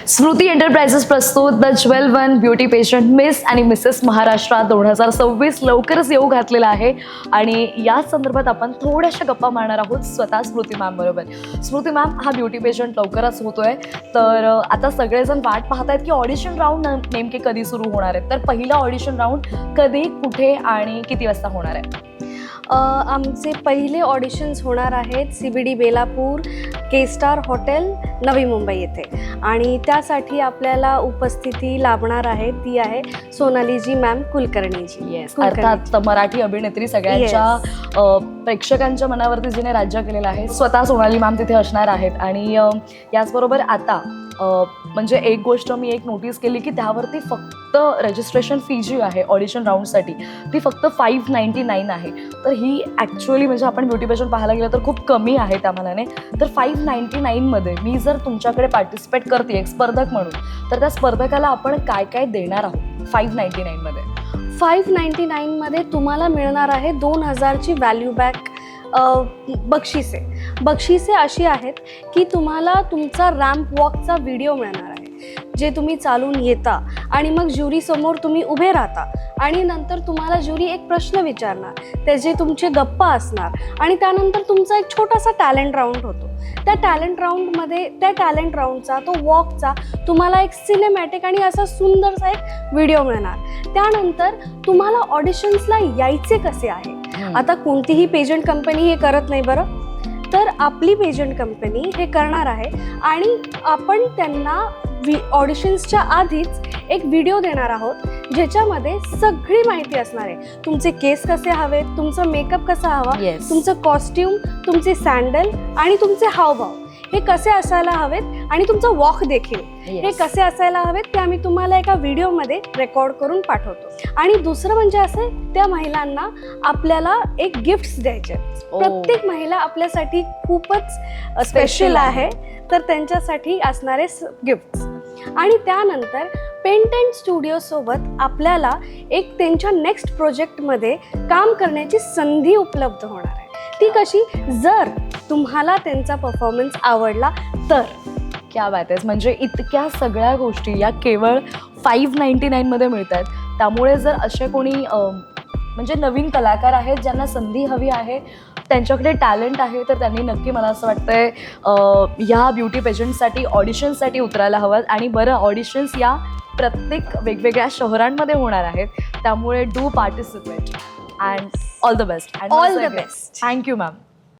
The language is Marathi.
स्मृती एंटरप्राइजेस प्रस्तुत the jewel one beauty patient miss आणि मिसेस महाराष्ट्र 2026 लवकरच येऊ घातलेला आहे आणि याच संदर्भात आपण थोड्याशा गप्पा मारणार आहोत स्वतः स्मृती मॅम बरोबर. स्मृती मॅम, हा ब्युटी पेशंट लवकरच होतोय, तर आता सगळेजण वाट पाहत आहेत की ऑडिशन राऊंड नेमके कधी सुरू होणार आहेत. तर पहिला ऑडिशन राऊंड कधी, कुठे आणि किती वाजता होणार आहे? आमचे पहिले ऑडिशन्स होणार आहेत CBD बेलापूर के स्टार हॉटेल नवी मुंबई येथे आणि त्यासाठी आपल्याला उपस्थिती लाभणार आहे ती आहे सोनालीजी मॅम कुलकर्णीजी. येस, अर्थात मराठी अभिनेत्री सगळ्यांच्या प्रेक्षकांच्या मनावरती जिने राज्य केलेलं आहे, स्वतः सोनाली मॅम तिथे असणार आहेत. आणि याचबरोबर आता म्हणजे एक गोष्ट मी नोटीस केली की त्यावरती फक्त रजिस्ट्रेशन फी जी आहे ऑडिशन राऊंडसाठी ती फक्त 599 आहे. तर ही ॲक्च्युअली म्हणजे आपण ब्युटी पेशंट पाहायला गेलं तर खूप कमी आहे त्या मानाने. तर 599मध्ये मी जर तुमच्याकडे पार्टिसिपेट करते एक स्पर्धक म्हणून, तर त्या स्पर्धकाला आपण काय काय देणार आहोत 599मध्ये? 599मध्ये तुम्हाला मिळणार आहे 2000ची व्हॅल्यू बॅक बक्षिसे अशी आहेत की तुम्हाला तुमचा रॅम्प वॉकचा व्हिडिओ मिळणार आहे, जे तुम्ही चालून येता आणि मग ज्युरीसमोर तुम्ही उभे राहता आणि नंतर तुम्हाला ज्युरी एक प्रश्न विचारणार, त्याचे तुमचे गप्पा असणार आणि त्यानंतर तुमचा एक छोटासा टॅलेंट राऊंड होतो. त्या टॅलेंट राऊंडचा तो वॉकचा तुम्हाला एक सिनेमॅटिक आणि असा सुंदरसा एक व्हिडिओ मिळणार. त्यानंतर तुम्हाला ऑडिशन्सला यायचे कसे आहे. आता कोणतीही पेजंट कंपनी हे करत नाही बरं, तर आपली पेजंट कंपनी हे करणार आहे आणि आपण त्यांना ऑडिशन्सच्या आधीच एक व्हिडिओ देणार आहोत ज्याच्यामध्ये सगळी माहिती असणार आहे. तुमचे केस कसे हवेत, तुमचा मेकअप कसा हवा, तुमचं कॉस्ट्यूम, तुमचे सँडल आणि तुमचे हावभाव हे कसे असायला हवेत आणि तुमचं वॉक देखील हे कसे असायला हवेत ते आम्ही तुम्हाला एका व्हिडिओमध्ये रेकॉर्ड करून पाठवतो. आणि दुसरं म्हणजे असं, त्या महिलांना आपल्याला एक गिफ्ट्स द्यायचे. प्रत्येक महिला आपल्यासाठी खूपच स्पेशल आहे, तर त्यांच्यासाठी असणारे गिफ्ट्स. आणि त्यानंतर पेंटंट स्टुडिओ सोबत आपल्याला एक त्यांच्या नेक्स्ट प्रोजेक्टमध्ये काम करण्याची संधी उपलब्ध होणार आहे. ती कशी, जर तुम्हाला त्यांचा परफॉर्मन्स आवडला तर. क्या बात आहे. म्हणजे इतक्या सगळ्या गोष्टी या केवळ 599मध्ये मिळतात. त्यामुळे जर असे कोणी म्हणजे नवीन कलाकार आहेत ज्यांना संधी हवी आहे, त्यांच्याकडे टॅलेंट आहे, तर त्यांनी नक्की मला असं वाटतंय ह्या ब्युटी पेजंटसाठी ऑडिशनसाठी उतरायला हवं. आणि बरं, ऑडिशन्स या प्रत्येक वेगवेगळ्या शहरांमध्ये होणार आहेत, त्यामुळे do participate and all the best. All the best. Thank you ma'am.